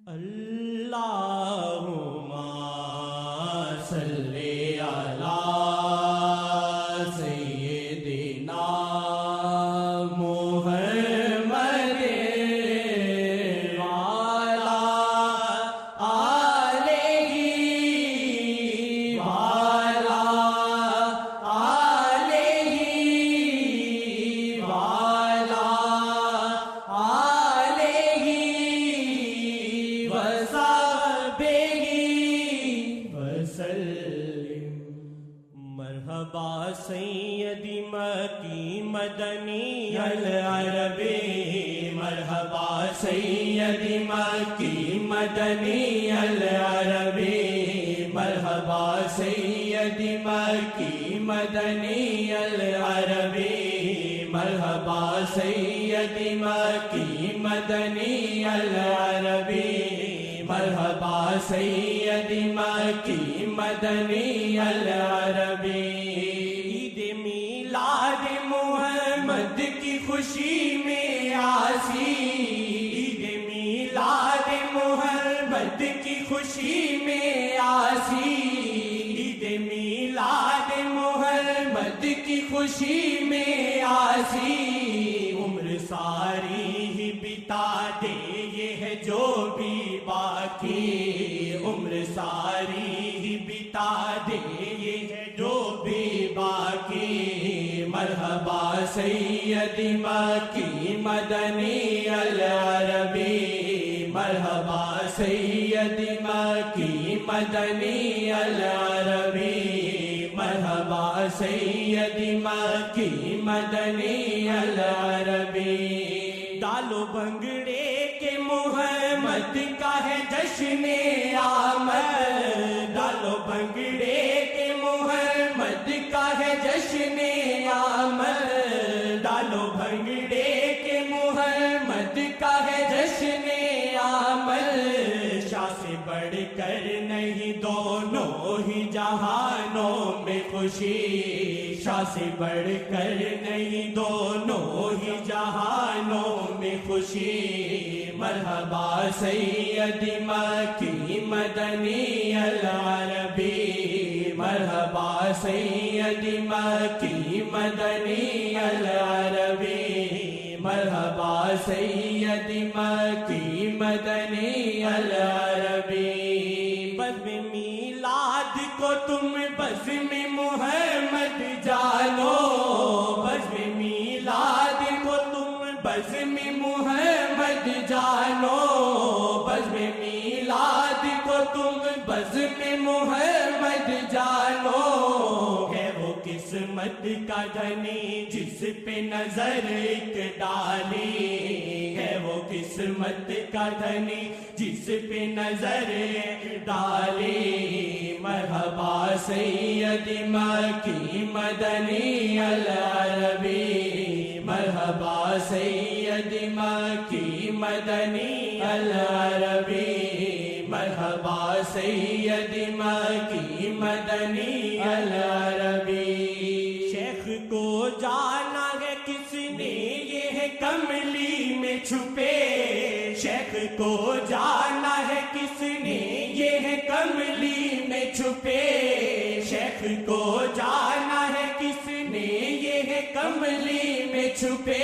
اللہم صلی علی سیدنا محمد وعلی آلہ وعلی آلہ وعلی مرحبا سیدی مکی مدنی العربی مرحبا سیدی مکی مدنی العربی مرحبا سیدی مکی مدنی العربی مرحبا سیدی مکی مدنی العربی مرحبا سیدی مکی مدنی العربی عید میلاد محمد کی خوشی میں آسی عید میلاد محمد کی خوشی میں آسی عید میلاد محمد کی خوشی میں آسی عمر ساری ہی بتا دے یہ ہے جو بھی باقی عمر ساری ہی بتا دے یہ ہے جو بھی باقی مرحبا سیدی مکی مدنی العربی مرحبا سیدی مکی مدنی العربی مرحبا سیدی مکی مدنی العربی ڈالو بھنگڑے کے محمد کا ہے جشن آمد ڈالو بھنگڑے کے محمد کا ہے جشن آمد ڈالو بھنگڑے کے محمد کا ہے جشن آمد شاہ سے بڑھ کر نہیں دونوں ہی جہانوں میں خوشی شاہ سے بڑھ کر نہیں دونوں ہی جہانوں میں خوشی مرحبا سیدی مکی مدنی العربی مرحبا سیدی مکی مدنی العربی مرحبا سیدی مکی مدنی العربی بزم میلاد کو تم بزم محمد جانو بزم میلاد کو تم بزم محمد جانو بزم میلاد کو تم بزم محمد جانو ہے وہ قسمت کا دھنی جس پہ نظر ایک ڈالی ہے وہ قسمت کا دھنی جس پہ نظر ایک ڈالی مرحبا سیدی مکی مدنی العربی مرحبا سیدی مکی مدنی العربی مرحبا سیدی مکی مدنی العربی شیخ کو جانا ہے کس نے یہ ہے کملی میں چھپے شیخ کو جانا ہے کس نے یہ ہے کملی میں چھپے شیخ کو جانا ہے کس نے یہ ہے کملی میں چھپے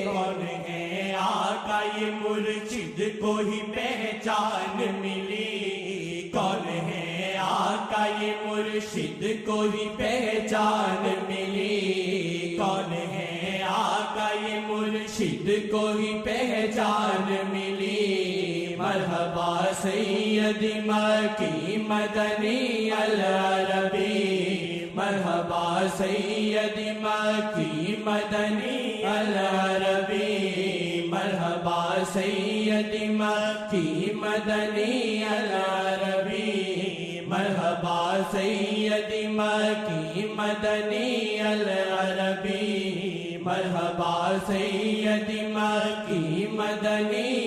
کون ہے آقا یہ مرشد کو ہی پہچان ملی کون ہے آقا یہ مرشد کو ہی پہچان ملی کون ہے آقا یہ مرشد کو ہی پہچان ملی مرحبا سیدی مکی مدنی العربی مرحبا سیدی مکی مدنی العربی مرحبا سیدی مکی مدنی العربی مرحبا سیدی مکی مدنی العربی مرحبا سیدی مکی مدنی